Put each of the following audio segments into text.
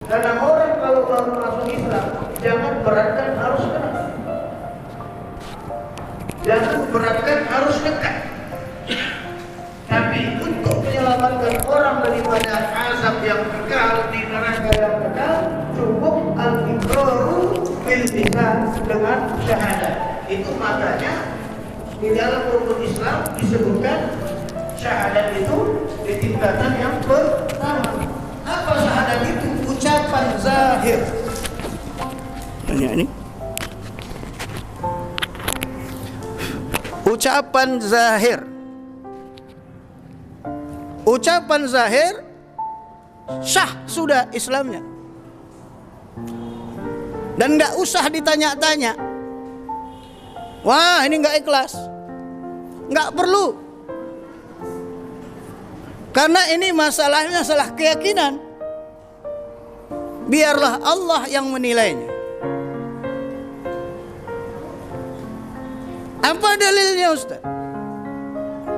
Karena orang kalau baru masuk Islam, jangan beratkan harus kenal. Jangan beratkan harus dekat. Tapi untuk menyelamatkan orang daripada azab yang kekal di neraka yang kekal, cukup al-iqraru bil lisan dengan syahadat. Itu makanya di dalam rukun Islam disebutkan syahadat itu di tingkatan yang pertama. Apa syahadat itu? Ucapan zahir. Ini. Ucapan zahir. Ucapan zahir sah sudah Islamnya. Dan nggak usah ditanya-tanya. Wah, ini nggak ikhlas. Nggak perlu. Karena ini masalahnya masalah keyakinan. Biarlah Allah yang menilainya. Apa dalilnya, Ustaz?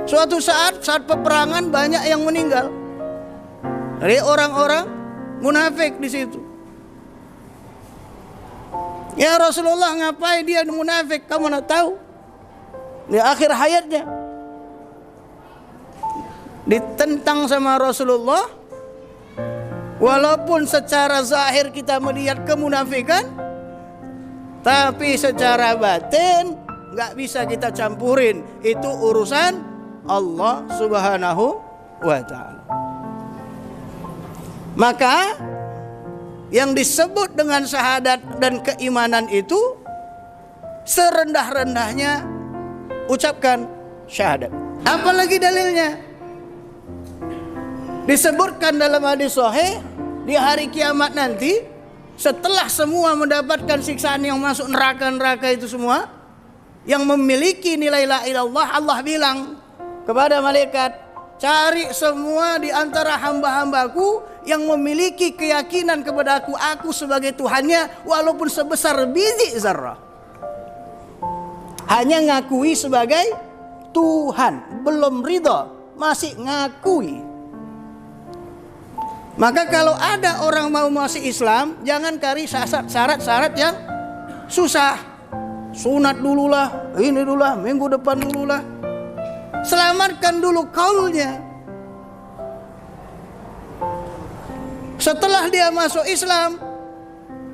Suatu saat peperangan banyak yang meninggal dari orang-orang munafik di situ. Ya Rasulullah, ngapain dia munafik? Kamu nak tahu? Di akhir hayatnya ditentang sama Rasulullah. Walaupun secara zahir kita melihat kemunafikan, tapi secara batin nggak bisa kita campurin. Itu urusan Allah Subhanahu wa ta'ala. Maka yang disebut dengan syahadat dan keimanan itu serendah-rendahnya ucapkan syahadat. Apalagi dalilnya? Disebutkan dalam hadis sahih, di hari kiamat nanti, setelah semua mendapatkan siksaan yang masuk neraka-neraka itu semua, yang memiliki nilai la ilaha illallah, Allah bilang kepada malaikat, cari semua di antara hamba-hambaku yang memiliki keyakinan kepada aku sebagai Tuhannya, walaupun sebesar biji zarrah. Hanya ngakui sebagai Tuhan, belum ridha, masih ngakui. Maka kalau ada orang mau masuk Islam, jangan cari syarat-syarat yang susah. Sunat dululah, ini dululah, minggu depan dululah. Selamatkan dulu kaulnya. Setelah dia masuk Islam,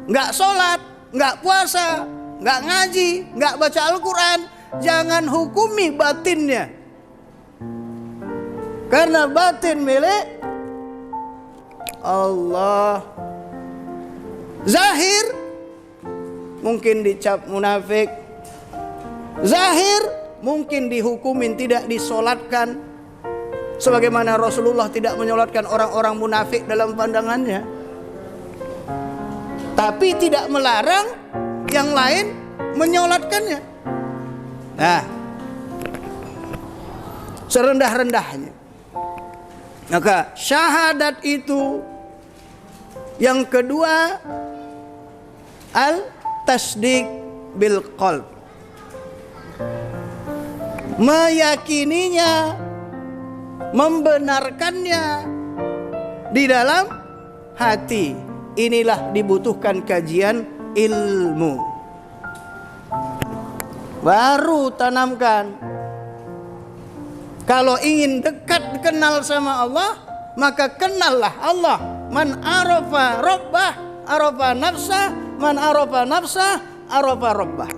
nggak sholat, nggak puasa, nggak ngaji, nggak baca Al-Quran, jangan hukumi batinnya. Karena batin milik Allah. Zahir mungkin dicap munafik, zahir mungkin dihukumin tidak disolatkan, sebagaimana Rasulullah tidak menyolatkan orang-orang munafik dalam pandangannya. Tapi tidak melarang yang lain menyolatkannya. Nah, serendah-rendahnya. Maka syahadat itu yang kedua, al-tasdiq bil qalb. Meyakininya, membenarkannya di dalam hati. Inilah dibutuhkan kajian ilmu. Baru tanamkan. Kalau ingin dekat kenal sama Allah, maka kenallah Allah. Man arafa rabbah, arafa nafsah, man arafa nafsah, arafa rabbah.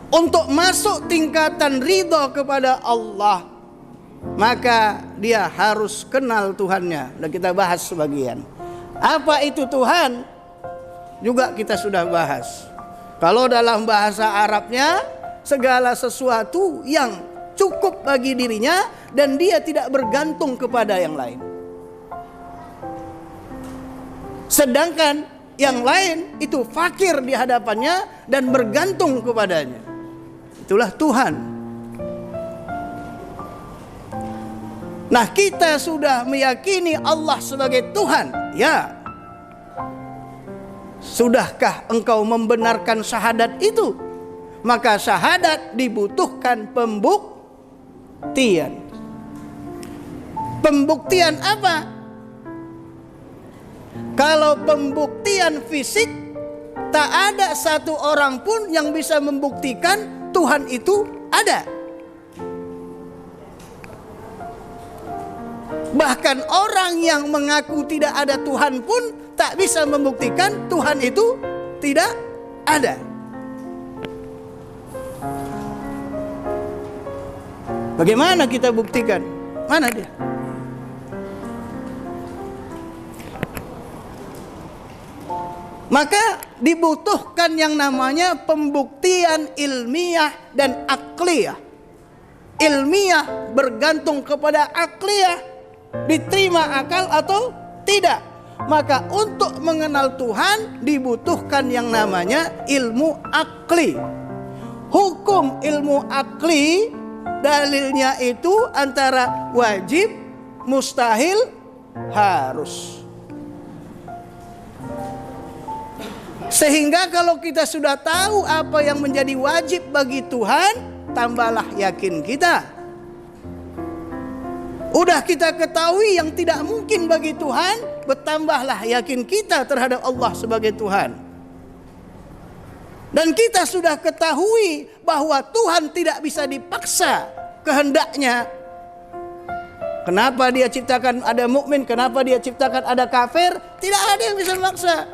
Untuk masuk tingkatan ridha kepada Allah, maka dia harus kenal Tuhannya. Dan kita bahas sebagian. Apa itu Tuhan? Juga kita sudah bahas. Kalau dalam bahasa Arabnya, segala sesuatu yang cukup bagi dirinya dan dia tidak bergantung kepada yang lain. Sedangkan yang lain itu fakir di hadapannya dan bergantung kepadanya. Itulah Tuhan. Nah, kita sudah meyakini Allah sebagai Tuhan. Ya. Sudahkah engkau membenarkan syahadat itu? Maka syahadat dibutuhkan pembuktian. Pembuktian apa? Kalau pembuktian fisik, tak ada satu orang pun yang bisa membuktikan Tuhan itu ada. Bahkan orang yang mengaku tidak ada Tuhan pun tak bisa membuktikan Tuhan itu tidak ada. Bagaimana kita buktikan? Mana dia? Maka dibutuhkan yang namanya pembuktian ilmiah dan akliyah. Ilmiah bergantung kepada akliyah, diterima akal atau tidak. Maka untuk mengenal Tuhan dibutuhkan yang namanya ilmu akli. Hukum ilmu akli dalilnya itu antara wajib, mustahil, harus. Sehingga kalau kita sudah tahu apa yang menjadi wajib bagi Tuhan, tambahlah yakin kita. Udah kita ketahui yang tidak mungkin bagi Tuhan, bertambahlah yakin kita terhadap Allah sebagai Tuhan. Dan kita sudah ketahui bahwa Tuhan tidak bisa dipaksa kehendaknya. Kenapa dia ciptakan ada mukmin, kenapa dia ciptakan ada kafir? Tidak ada yang bisa memaksa.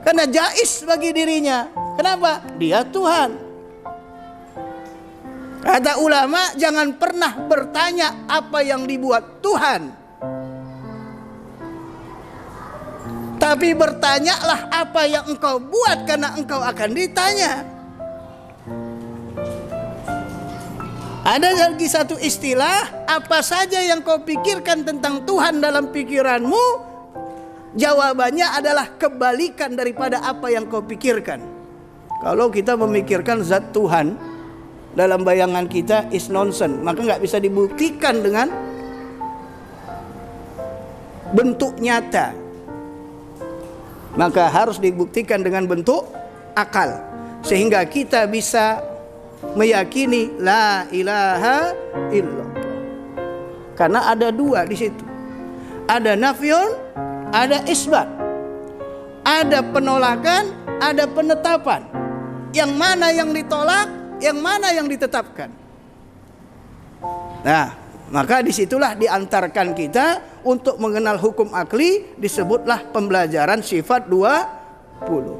Karena jais bagi dirinya. Kenapa? Dia Tuhan. Kata ulama, jangan pernah bertanya apa yang dibuat Tuhan, tapi bertanyalah apa yang engkau buat, karena engkau akan ditanya. Ada lagi satu istilah, apa saja yang kau pikirkan tentang Tuhan dalam pikiranmu, jawabannya adalah kebalikan daripada apa yang kau pikirkan. Kalau kita memikirkan zat Tuhan dalam bayangan kita is nonsense, maka nggak bisa dibuktikan dengan bentuk nyata. Maka harus dibuktikan dengan bentuk akal, sehingga kita bisa meyakini la ilaha illallah. Karena ada dua di situ. Ada nafyun, ada isbat. Ada penolakan, ada penetapan. Yang mana yang ditolak, yang mana yang ditetapkan. Nah, maka disitulah diantarkan kita untuk mengenal hukum akli, disebutlah pembelajaran sifat 20.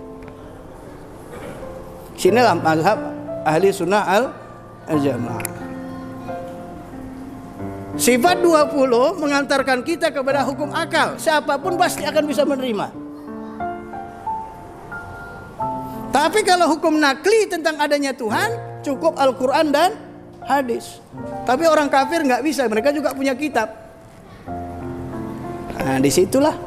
Sinilah mazhab ahli sunnah al-jamaah. Sifat 20 mengantarkan kita kepada hukum akal. Siapapun pasti akan bisa menerima. Tapi kalau hukum nakli tentang adanya Tuhan, cukup Al-Quran dan hadis. Tapi orang kafir nggak bisa, mereka juga punya kitab. Nah, disitulah.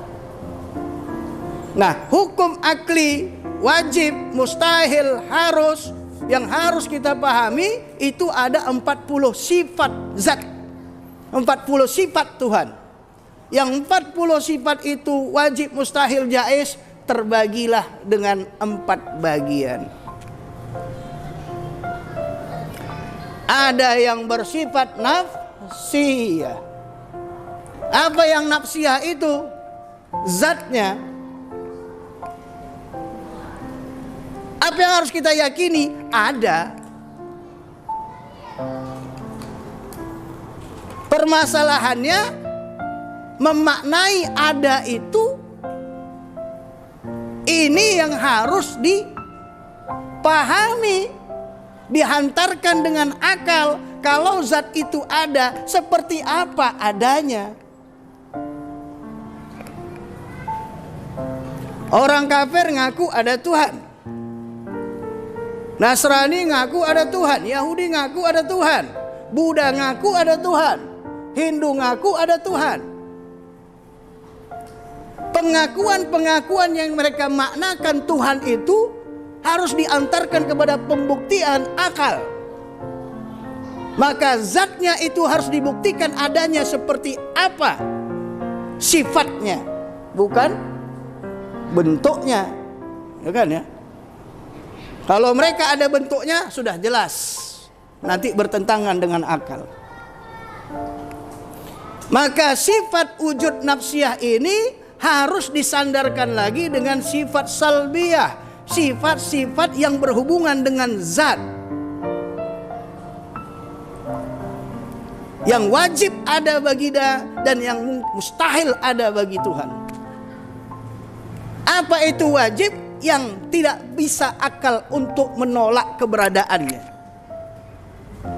Nah, hukum akli, wajib, mustahil, harus, yang harus kita pahami itu ada 40 sifat zat, 40 sifat Tuhan. Yang 40 sifat itu wajib, mustahil, jaiz, terbagilah dengan 4 bagian. Ada yang bersifat nafsiyah. Apa yang nafsiyah itu? Zatnya. Apa yang harus kita yakini? Ada. Permasalahannya memaknai ada itu, ini yang harus dipahami, dihantarkan dengan akal. Kalau zat itu ada, seperti apa adanya? Orang kafir ngaku ada Tuhan, Nasrani ngaku ada Tuhan, Yahudi ngaku ada Tuhan, Buddha ngaku ada Tuhan, Hindu ngaku ada Tuhan. Pengakuan-pengakuan yang mereka maknakan Tuhan itu harus diantarkan kepada pembuktian akal. Maka zatnya itu harus dibuktikan adanya seperti apa sifatnya, bukan bentuknya. Ya kan ya? Kalau mereka ada bentuknya sudah jelas, nanti bertentangan dengan akal. Maka sifat wujud nafsiyah ini harus disandarkan lagi dengan sifat salbiyah, sifat-sifat yang berhubungan dengan zat, yang wajib ada bagi dia dan yang mustahil ada bagi Tuhan. Apa itu wajib? Yang tidak bisa akal untuk menolak keberadaannya.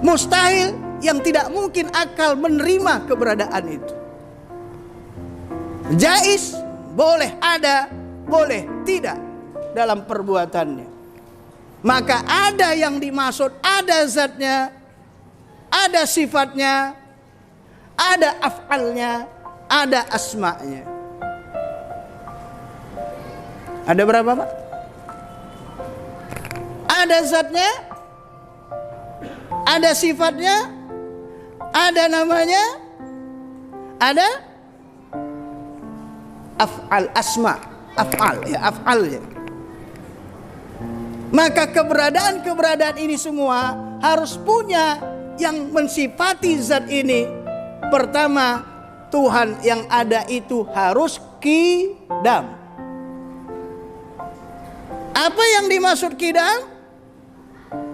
Mustahil, yang tidak mungkin akal menerima keberadaan itu. Jaiz, boleh ada, boleh tidak dalam perbuatannya. Maka ada yang dimaksud, ada zatnya, ada sifatnya, ada af'alnya, ada asma'nya. Ada berapa, Pak? Ada zatnya, ada sifatnya, ada namanya, ada af'al, asma, af'al, ya, af'alnya. Maka keberadaan ini semua harus punya yang mensifati zat ini. Pertama, Tuhan yang ada itu harus qidam. Apa yang dimaksud qidam?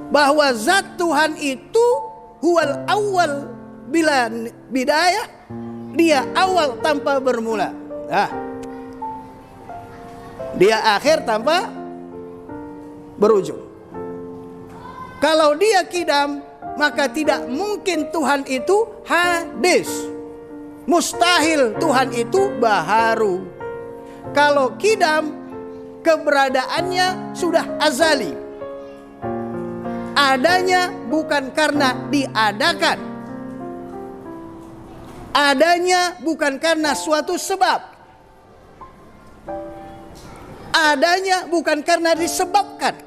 Bahwa zat Tuhan itu huwal awal bila bidayah, dia awal tanpa bermula. Nah, dia akhir tanpa berujung. Kalau dia qidam, maka tidak mungkin Tuhan itu hadis. Mustahil Tuhan itu baharu. Kalau qidam, keberadaannya sudah azali. Adanya bukan karena diadakan. Adanya bukan karena suatu sebab. Adanya bukan karena disebabkan.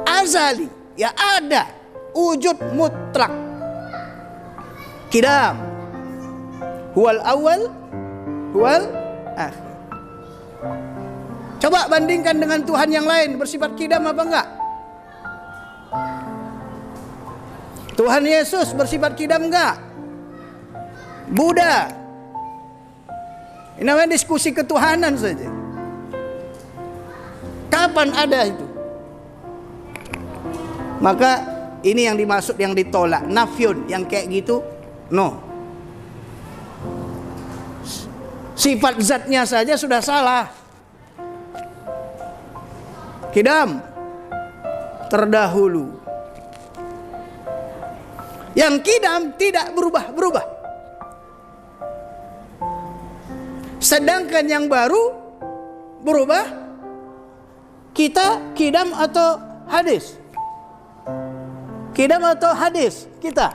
Azali, ya ada, wujud mutlak. Qidam, huwal awal, huwal akhir. Coba bandingkan dengan Tuhan yang lain, bersifat qidam apa enggak? Tuhan Yesus bersifat qidam enggak? Buddha. Ini namanya diskusi ketuhanan saja. Kapan ada itu? Maka ini yang dimaksud, yang ditolak, nafyun, yang kayak gitu, no. Sifat zatnya saja sudah salah. Qidam, terdahulu. Yang qidam tidak berubah-berubah. Sedangkan yang baru berubah. Kita qidam atau hadis? Qidam atau hadis? Kita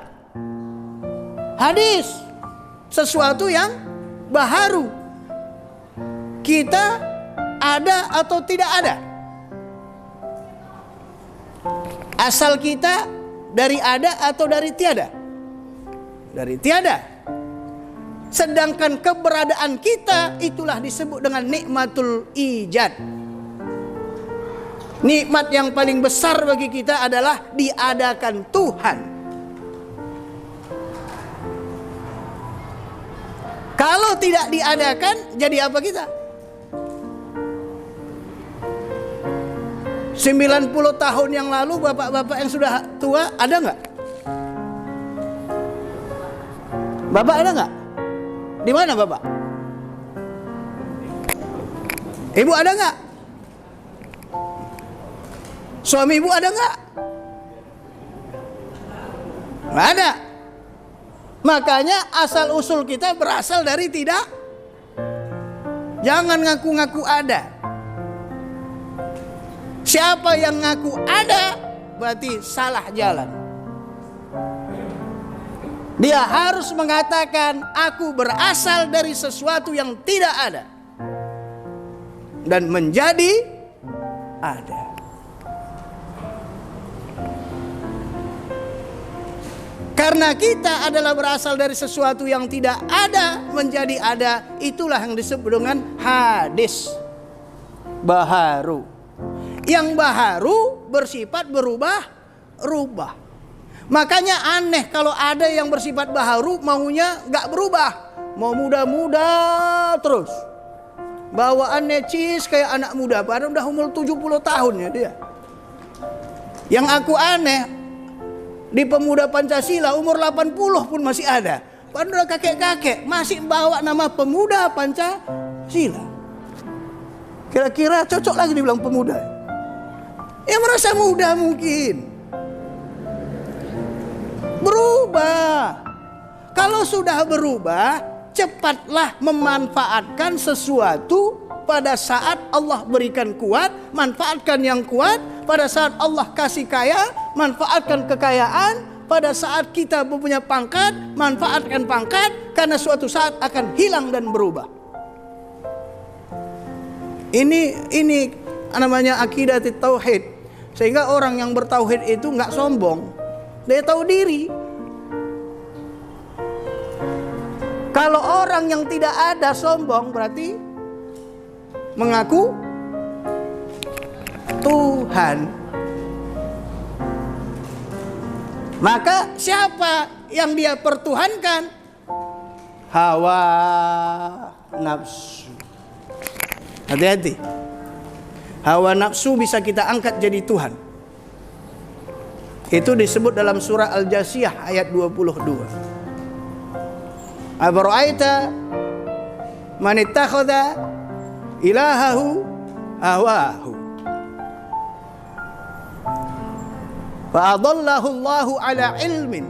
hadis, sesuatu yang baharu. Kita ada atau tidak ada? Asal kita dari ada atau dari tiada? Dari tiada. Sedangkan keberadaan kita itulah disebut dengan nikmatul ijad. Nikmat yang paling besar bagi kita adalah diadakan Tuhan. Kalau tidak diadakan, jadi apa kita? 90 tahun yang lalu bapak-bapak yang sudah tua ada nggak? Bapak ada nggak? Di mana bapak? Ibu ada nggak? Suami ibu ada nggak? Nggak ada. Makanya asal usul kita berasal dari tidak. Jangan ngaku-ngaku ada. Siapa yang ngaku ada berarti salah jalan. Dia harus mengatakan aku berasal dari sesuatu yang tidak ada dan menjadi ada. Karena kita adalah berasal dari sesuatu yang tidak ada menjadi ada, itulah yang disebut dengan hadis baharu. Yang baharu bersifat berubah-rubah. Makanya aneh kalau ada yang bersifat baharu maunya gak berubah. mau muda-muda terus. Bawaannya cis kayak anak muda, padahal udah umur 70 tahun ya dia. Yang aku aneh, di pemuda Pancasila umur 80 pun masih ada. Padahal udah kakek-kakek masih bawa nama pemuda Pancasila. Kira-kira cocok lagi dibilang pemuda? Ya merasa muda mungkin. Berubah. Kalau sudah berubah, cepatlah memanfaatkan sesuatu. Pada saat Allah berikan kuat, manfaatkan yang kuat. Pada saat Allah kasih kaya, manfaatkan kekayaan. Pada saat kita punya pangkat, manfaatkan pangkat. Karena suatu saat akan hilang dan berubah. Ini namanya akidah tauhid. Sehingga orang yang bertauhid itu nggak sombong. Dia tahu diri. Kalau orang yang tidak ada sombong, berarti mengaku Tuhan. Maka siapa yang dia pertuhankan? Hawa nafsu. Hati-hati. Hawa nafsu bisa kita angkat jadi Tuhan. Itu disebut dalam surah Al-Jasiyah ayat 22. Afara'aita man ittakhadha ilahahu hawahu fa'adallahu Allahu ala ilmin.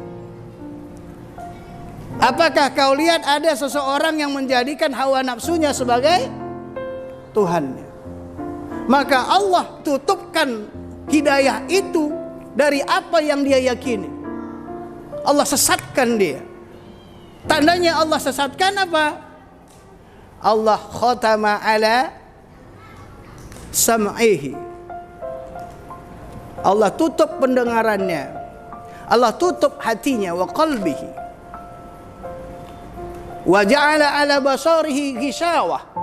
Apakah kau lihat ada seseorang yang menjadikan hawa nafsunya sebagai Tuhannya? Maka Allah tutupkan hidayah itu dari apa yang dia yakini. Allah sesatkan dia. Tandanya Allah sesatkan apa? Allah khatama ala sam'ihi. Allah tutup pendengarannya. Allah tutup hatinya wa qalbihi. Wa ja'ala ala basarihi ghishawah.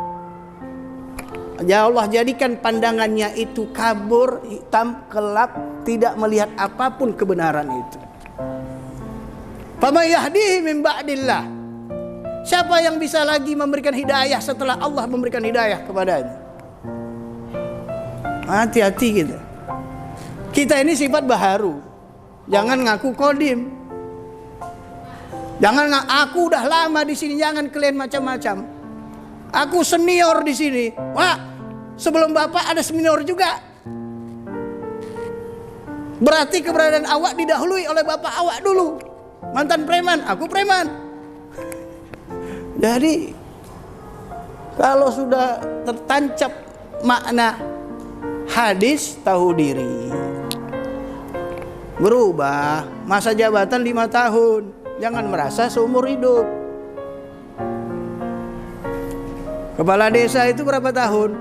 Ya Allah jadikan pandangannya itu kabur, hitam, gelap, tidak melihat apapun kebenaran itu. Faman yahdihi min ba'dillah. Siapa yang bisa lagi memberikan hidayah setelah Allah memberikan hidayah kepadanya? Hati-hati kita. Kita ini sifat baharu. Jangan ngaku kodim. Jangan aku udah lama di sini, jangan kalian macam-macam. Aku senior di sini. Wah, sebelum Bapak ada senior juga. Berarti keberadaan awak didahului oleh Bapak awak dulu. Mantan preman, aku preman. Jadi kalau sudah tertancap makna hadis, tahu diri. Berubah. Masa jabatan 5 tahun. Jangan merasa seumur hidup. Kepala desa itu berapa tahun?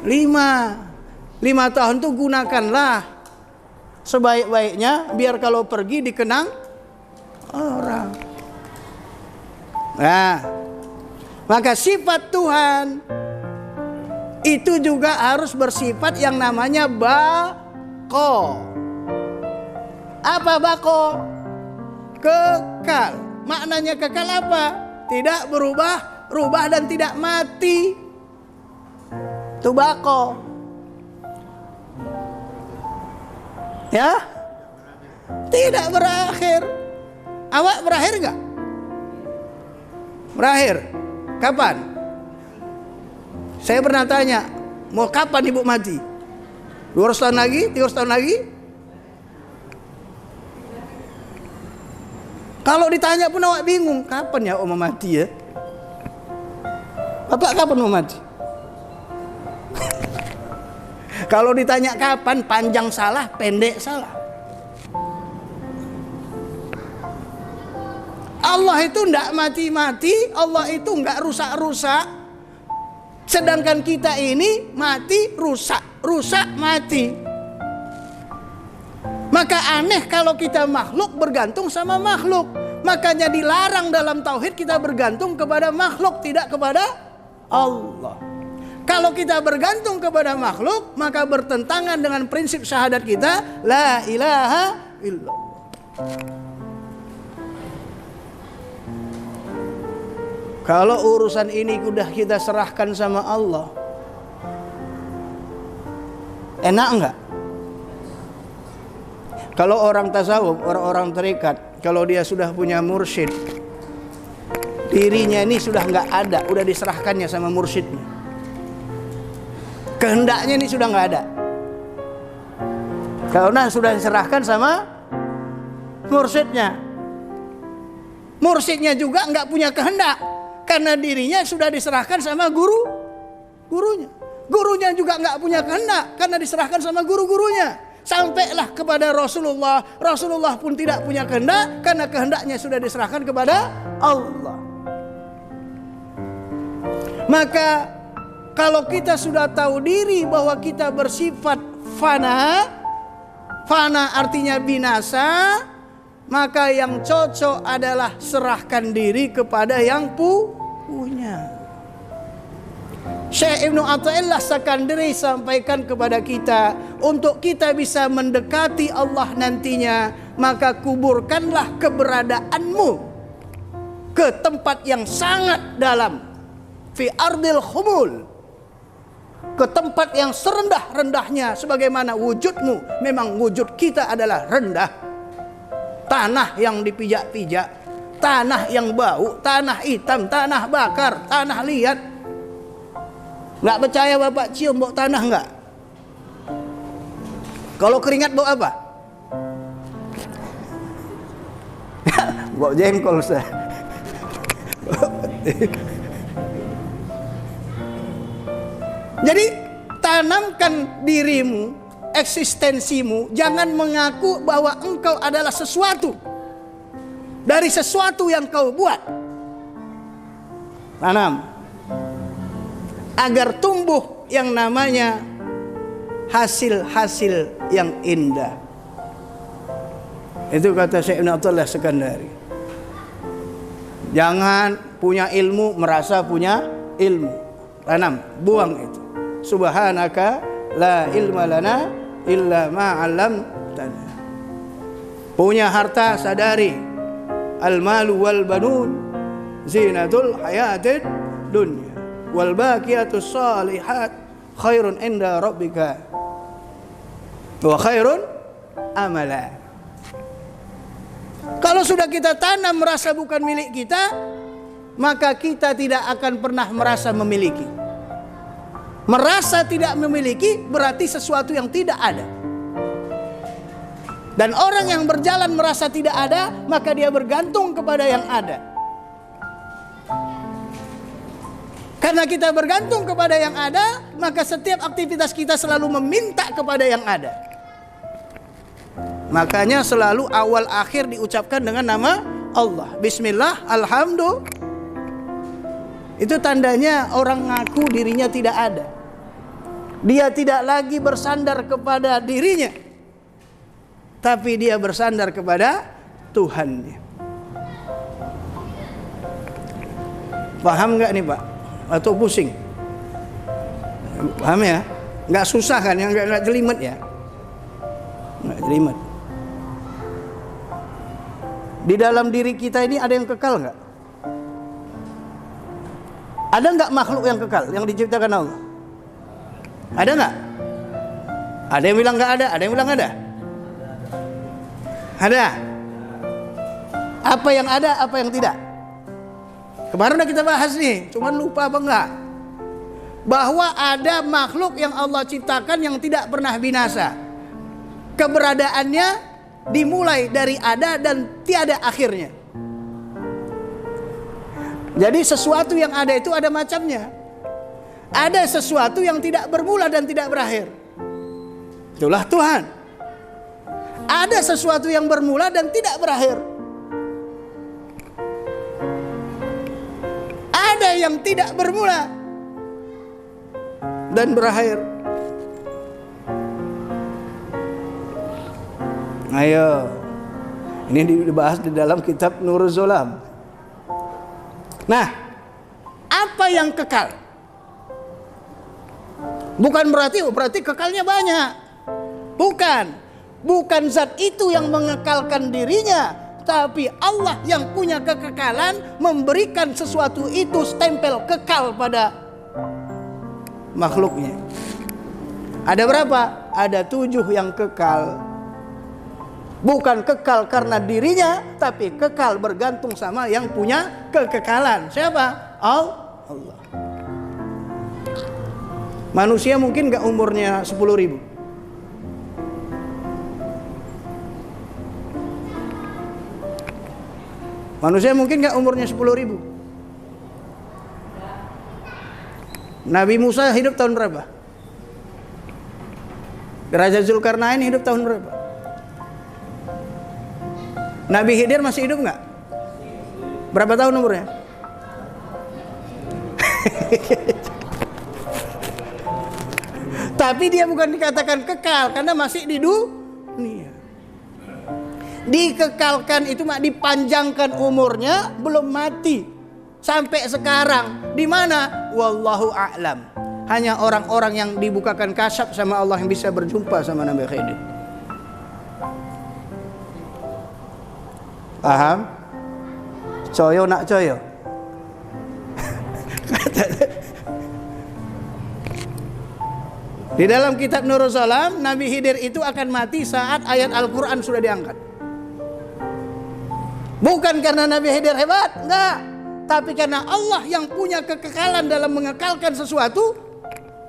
5 tahun tuh gunakanlah sebaik-baiknya, biar kalau pergi dikenang orang. Nah, maka sifat Tuhan itu juga harus bersifat yang namanya baqo. Apa baqo? Kekal. Maknanya kekal apa? Tidak berubah, rubah dan tidak mati. Itu baqo. Ya? Tidak berakhir. Awak berakhir enggak? Berakhir. Kapan? Saya pernah tanya, mau kapan ibu mati? 200 tahun lagi? 300 tahun lagi? Kalau ditanya pun awak bingung, kapan ya mau mati ya? Bapak kapan mau mati? Kalau ditanya kapan, panjang salah, pendek salah. Allah itu tidak mati-mati, Allah itu nggak rusak-rusak. Sedangkan kita ini mati, rusak, rusak, mati. Maka aneh kalau kita makhluk bergantung sama makhluk. Makanya dilarang dalam tauhid kita bergantung kepada makhluk, tidak kepada Allah. Kalau kita bergantung kepada makhluk, maka bertentangan dengan prinsip syahadat kita, la ilaha illallah. Kalau urusan ini udah kita serahkan sama Allah, enak enggak? Kalau orang tasawuf, orang-orang tarekat, kalau dia sudah punya mursyid, dirinya ini sudah enggak ada, udah diserahkannya sama mursyidnya. Kehendaknya ini sudah enggak ada, karena sudah diserahkan sama mursyidnya. Mursyidnya juga enggak punya kehendak, karena dirinya sudah diserahkan sama gurunya. Gurunya juga enggak punya kehendak, karena diserahkan sama guru-gurunya. Sampailah kepada Rasulullah. Rasulullah pun tidak punya kehendak, karena kehendaknya sudah diserahkan kepada Allah. Maka kalau kita sudah tahu diri bahwa kita bersifat fana, fana artinya binasa, maka yang cocok adalah serahkan diri kepada yang punya. Syekh Ibnu Athaillah Sakandari sampaikan kepada kita, untuk kita bisa mendekati Allah nantinya, maka kuburkanlah keberadaanmu ke tempat yang sangat dalam, fi ardil khumul, ke tempat yang serendah-rendahnya, sebagaimana wujudmu memang wujud kita adalah rendah. Tanah yang dipijak-pijak, tanah yang bau, tanah hitam, tanah bakar, tanah liat. Nggak percaya Bapak cium bau tanah nggak? Kalau keringat bau apa? Bau jengkol Ustaz. Jadi tanamkan dirimu, eksistensimu, jangan mengaku bahwa engkau adalah sesuatu dari sesuatu yang kau buat. Tanam agar tumbuh yang namanya hasil-hasil yang indah. Itu kata Syekh Ibnu Athaillah Sakandari. Jangan punya ilmu merasa punya ilmu. Tanam, buang itu. Subhanaka la ilma lana illa ma 'allamtana. Punya harta sadari, al malu wal banun zinatul hayatid dunya wal baqiyatus shalihat khairun inda rabbika wa khairun amala. Kalau sudah kita tanam merasa bukan milik kita, maka kita tidak akan pernah merasa memiliki. Merasa tidak memiliki berarti sesuatu yang tidak ada. Dan orang yang berjalan merasa tidak ada, maka dia bergantung kepada yang ada. Karena kita bergantung kepada yang ada, maka setiap aktivitas kita selalu meminta kepada yang ada. Makanya selalu awal akhir diucapkan dengan nama Allah. Bismillah, alhamdulillah. Itu tandanya orang ngaku dirinya tidak ada. Dia tidak lagi bersandar kepada dirinya, tapi dia bersandar kepada Tuhannya. Paham nggak nih Pak? Atau pusing? Paham ya? Nggak susah kan? Yang nggak jelimet ya? Nggak jelimet. Di dalam diri kita ini ada yang kekal nggak? Ada nggak makhluk yang kekal yang diciptakan Allah? Ada nggak? Ada yang bilang nggak ada, ada yang bilang ada. Ada. Apa yang ada, apa yang tidak? Kemarin udah kita bahas nih, cuman lupa apa enggak? Bahwa ada makhluk yang Allah ciptakan yang tidak pernah binasa. Keberadaannya dimulai dari ada dan tiada akhirnya. Jadi sesuatu yang ada itu ada macamnya. Ada sesuatu yang tidak bermula dan tidak berakhir. Itulah Tuhan. Ada sesuatu yang bermula dan tidak berakhir. Ada yang tidak bermula dan berakhir. Ayo, ini dibahas di dalam kitab Nurul Zolam. Nah, apa yang kekal? Bukan berarti kekalnya banyak. Bukan zat itu yang mengekalkan dirinya, tapi Allah yang punya kekekalan memberikan sesuatu itu stempel kekal pada makhluknya. Ada berapa? Ada 7 yang kekal. Bukan kekal karena dirinya, tapi kekal bergantung sama yang punya kekekalan. Siapa? Allah. Manusia mungkin gak umurnya 10.000. Manusia mungkin gak umurnya 10.000. Nabi Musa hidup tahun berapa? Raja Zulkarnain hidup tahun berapa? Nabi Khidir masih hidup nggak? Berapa tahun umurnya? Tapi dia bukan dikatakan kekal karena masih di dunia. Dikekalkan itu mak dipanjangkan umurnya, belum mati sampai sekarang. Di mana? Wallahu a'lam. Hanya orang-orang yang dibukakan kasyaf sama Allah yang bisa berjumpa sama Nabi Khidir. Paham? Coyo nak coyo. Di dalam kitab Nurul Salam, Nabi Khidir itu akan mati saat ayat Al-Quran sudah diangkat. Bukan karena Nabi Khidir hebat, enggak. Tapi karena Allah yang punya kekekalan dalam mengekalkan sesuatu,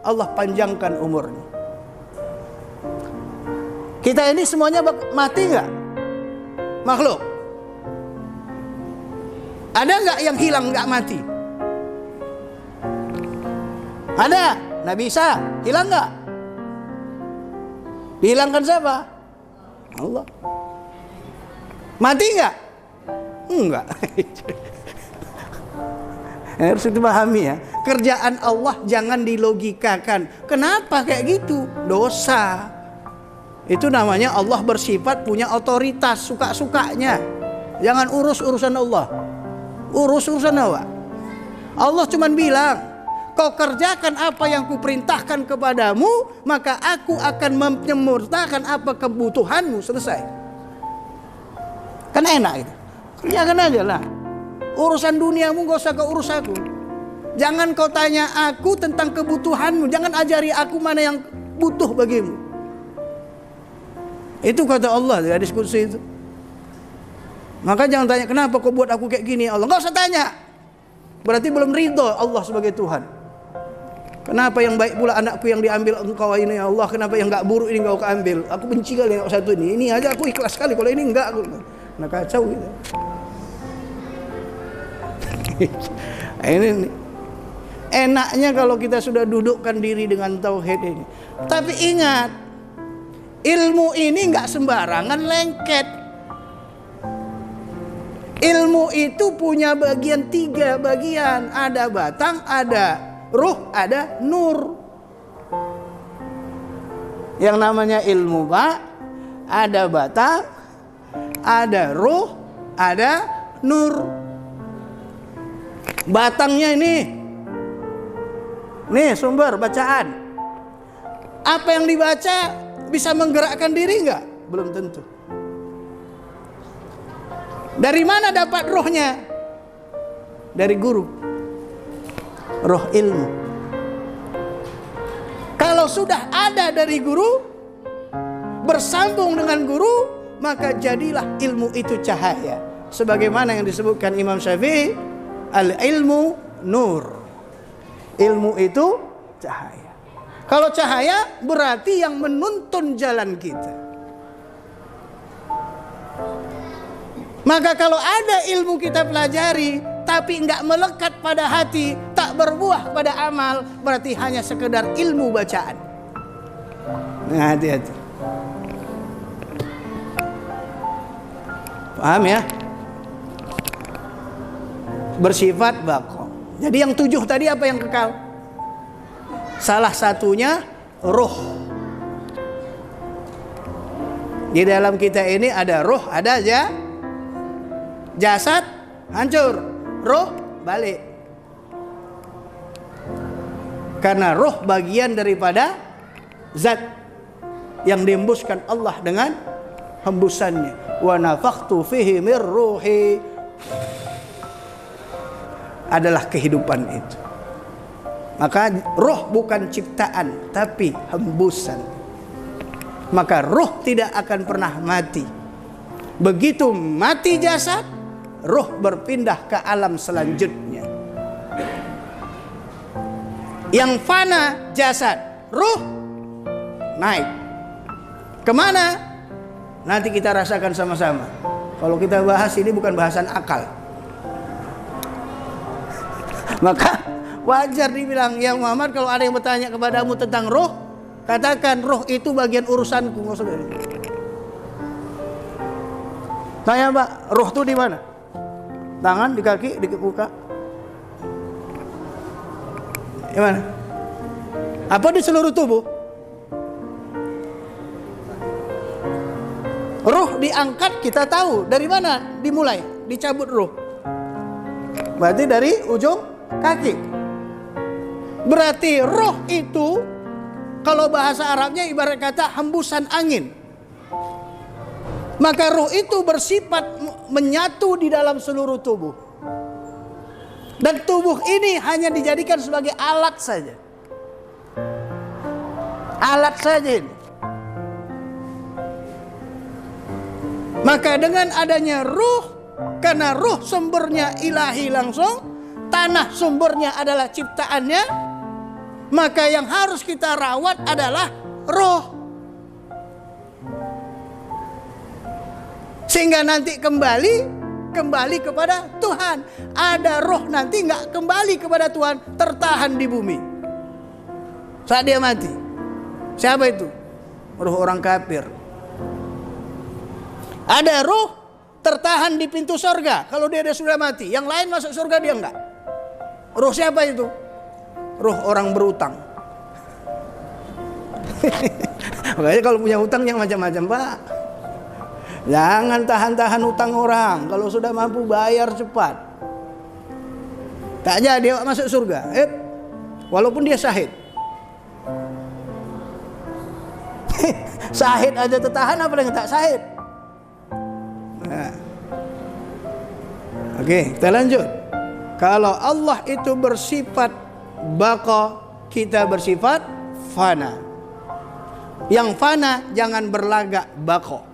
Allah panjangkan umurnya. Kita ini semuanya mati enggak? Makhluk. Ada nggak yang hilang nggak mati? Ada. Nabi Isa hilang nggak? Dihilangkan siapa? Allah. Mati nggak? Enggak. Harus dipahami ya. Kerjaan Allah jangan dilogikakan. Kenapa kayak gitu? Dosa. Itu namanya Allah bersifat punya otoritas suka-sukanya. Jangan urus urusan Allah. Urus urusan Allah. Allah cuma bilang, kau kerjakan apa yang kuperintahkan kepadamu, maka aku akan menyempurnakan apa kebutuhanmu. Selesai. Kan enak itu. Kerjakan aja lah. Urusan duniamu gak usah kau urus aku. Jangan kau tanya aku tentang kebutuhanmu. Jangan ajari aku mana yang butuh bagimu. Itu kata Allah di hadis qudsi itu. Maka jangan tanya kenapa kau buat aku kayak gini Allah. Gak usah tanya. Berarti belum ridho Allah sebagai Tuhan. Kenapa yang baik pula anakku yang diambil engkau ini ya Allah. Kenapa yang gak buruk ini kau keambil. Aku benci kali yang satu ini. Ini aja aku ikhlas sekali. Kalau ini enggak aku. Nah kacau gitu. Ini enaknya kalau kita sudah dudukkan diri dengan tauhid ini. Tapi ingat, ilmu ini enggak sembarangan lengket. Ilmu itu punya bagian 3 bagian. Ada batang, ada ruh, ada nur. Yang namanya ilmu Pak, ada batang, ada ruh, ada nur. Batangnya ini. Nih sumber bacaan. Apa yang dibaca bisa menggerakkan diri enggak? Belum tentu. Dari mana dapat rohnya? Dari guru. Roh ilmu. Kalau sudah ada dari guru, bersambung dengan guru, maka jadilah ilmu itu cahaya. Sebagaimana yang disebutkan Imam Syafi'i, al-ilmu nur. Ilmu itu cahaya. Kalau cahaya berarti yang menuntun jalan kita. Maka kalau ada ilmu kita pelajari tapi enggak melekat pada hati, tak berbuah pada amal, berarti hanya sekedar ilmu bacaan. Nah, hati-hati. Paham ya? Bersifat baqo. Jadi yang 7 tadi apa yang kekal? Salah satunya roh. Di dalam kita ini ada roh, ada aja. Jasad hancur, roh balik. Karena roh bagian daripada zat yang diembuskan Allah dengan hembusannya. Wa nafakhtu fihi mir ruhi, adalah kehidupan itu. Maka roh bukan ciptaan tapi hembusan. Maka roh tidak akan pernah mati. Begitu mati jasad, roh berpindah ke alam selanjutnya. Yang fana jasad, roh naik kemana? Nanti kita rasakan sama-sama. Kalau kita bahas ini bukan bahasan akal. Maka wajar dibilang, ya Muhammad, kalau ada yang bertanya kepadamu tentang roh, katakan roh itu bagian urusanku. Maksudnya, tanya Pak, roh itu di mana? Tangan, di kaki, di muka? Di mana? Apa di seluruh tubuh? Roh diangkat, kita tahu dari mana dimulai dicabut roh. Berarti dari ujung kaki. Berarti roh itu kalau bahasa Arabnya ibarat kata hembusan angin. Maka roh itu bersifat menyatu di dalam seluruh tubuh. Dan tubuh ini hanya dijadikan sebagai alat saja. Alat saja ini. Maka dengan adanya ruh, karena ruh sumbernya ilahi langsung, tanah sumbernya adalah ciptaannya, maka yang harus kita rawat adalah roh. Sehingga nanti kembali kepada Tuhan. Ada roh nanti nggak kembali kepada Tuhan, tertahan di bumi saat dia mati. Siapa itu? Roh orang kafir. Ada roh tertahan di pintu surga kalau dia sudah mati. Yang lain masuk surga, dia enggak. Roh siapa itu? Roh orang berutang. Makanya kalau punya hutang yang macam-macam, Pak. Jangan tahan-tahan hutang orang. Kalau sudah mampu bayar cepat. Tak jadi dia masuk surga. Walaupun dia syahid. Syahid aja tertahan, apa yang tak syahid? Nah. Oke, kita lanjut. Kalau Allah itu bersifat baqa, kita bersifat fana. Yang fana jangan berlagak baqa.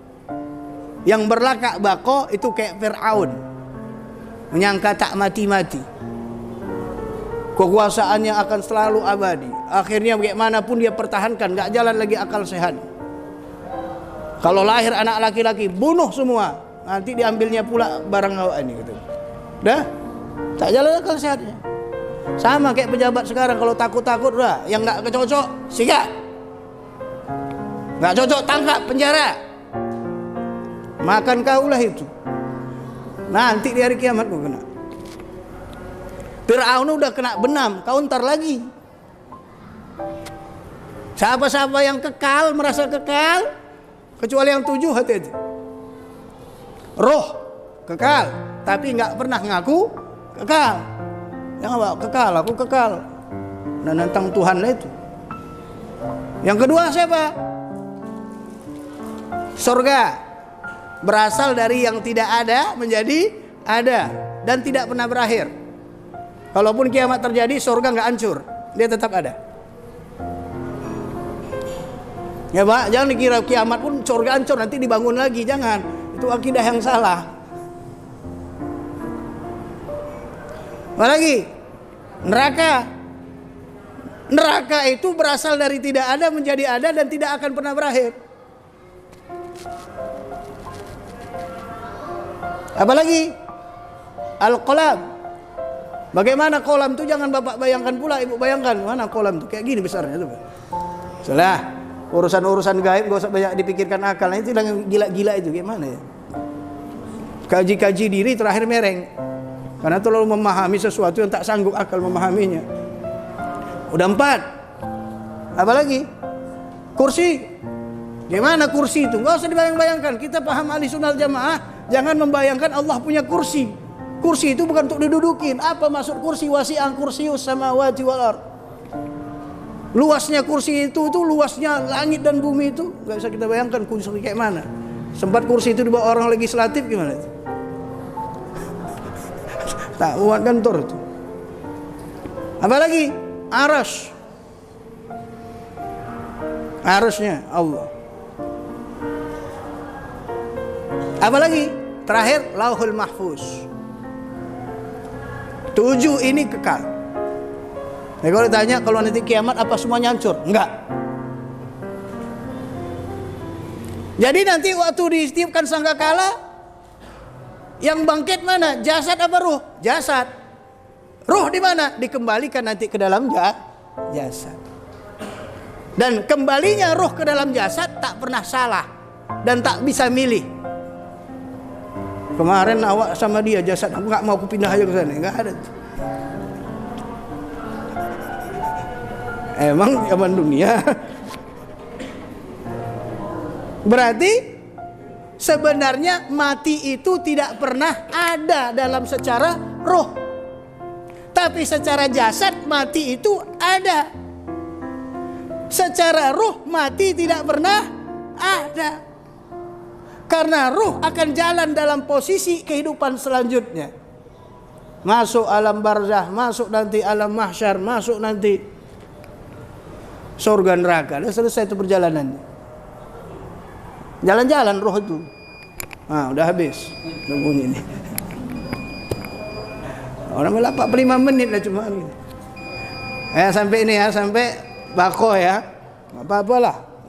Yang berlagak baqa itu kayak Fir'aun, menyangka tak mati-mati, kekuasaannya akan selalu abadi. Akhirnya bagaimanapun dia pertahankan, gak jalan lagi akal sehat. Kalau lahir anak laki-laki, bunuh semua. Nanti diambilnya pula barang awak ini gitu. Dah, tak jalan akal sehatnya. Sama kayak pejabat sekarang, kalau takut-takut dah, yang nggak cocok sikat, nggak cocok tangkap, penjara. Makan kaulah itu. Nanti di hari kiamat kau kena. Fir'aun udah kena benam, kau ntar lagi. Siapa-siapa yang kekal, merasa kekal, kecuali yang 7, hati-hati. Roh kekal, tapi nggak pernah ngaku kekal. Yang apa? Kekal, aku kekal. Dan nantang Tuhan itu. Yang kedua siapa? Surga. Berasal dari yang tidak ada menjadi ada dan tidak pernah berakhir. Kalaupun kiamat terjadi, surga nggak hancur, dia tetap ada. Ya Pak, jangan dikira kiamat pun surga hancur nanti dibangun lagi, jangan. Itu akidah yang salah. Apa lagi? Neraka. Neraka itu berasal dari tidak ada menjadi ada dan tidak akan pernah berakhir. Apalagi Al-Qalam. Bagaimana kolam itu jangan Bapak bayangkan pula, Ibu bayangkan. Mana kolam itu? Kayak gini besarnya tuh. Salah. Urusan-urusan gaib gak usah banyak dipikirkan akal. Nah, itu yang gila-gila itu gimana ya? Kaji-kaji diri terakhir mereng. Karena terlalu memahami sesuatu yang tak sanggup akal memahaminya. Udah 4. Apalagi? Kursi. Gimana kursi itu? Gak usah dibayang-bayangkan. Kita paham ahli sunnah jamaah. Jangan membayangkan Allah punya kursi. Kursi itu bukan untuk didudukin. Apa maksud kursi? Wasi'an kursius samawati wal ardh. Luasnya kursi itu luasnya langit dan bumi itu. Gak bisa kita bayangkan kursi kayak mana. Sempat kursi itu dibawa orang legislatif gimana itu? Tak buat kantor itu. Apalagi arasy. Arasnya Allah. Apalagi terakhir Lauhul Mahfuz. 7 ini kekal. Nah, kalau ditanya kalau nanti kiamat apa semuanya hancur? Enggak. Jadi nanti waktu ditiupkan sangkakala, yang bangkit mana? Jasad apa ruh? Jasad. Ruh di mana? Dikembalikan nanti ke dalam jasad. Dan kembalinya ruh ke dalam jasad tak pernah salah dan tak bisa milih. Kemarin awak sama dia jasad, aku nggak mau, aku pindah aja ke sana. Nggak ada. Emang zaman dunia. Berarti sebenarnya mati itu tidak pernah ada dalam secara roh. Tapi secara jasad mati itu ada. Secara roh mati tidak pernah ada. Karena ruh akan jalan dalam posisi kehidupan selanjutnya. Masuk alam barzah, masuk nanti alam mahsyar, masuk nanti surga neraka. Udah selesai itu perjalanannya. Jalan-jalan roh itu. Nah, udah habis. Nungguin ini. Orang 45 menit lah cuma ini. Sampai ini ya, sampai bako ya. Apa-apalah.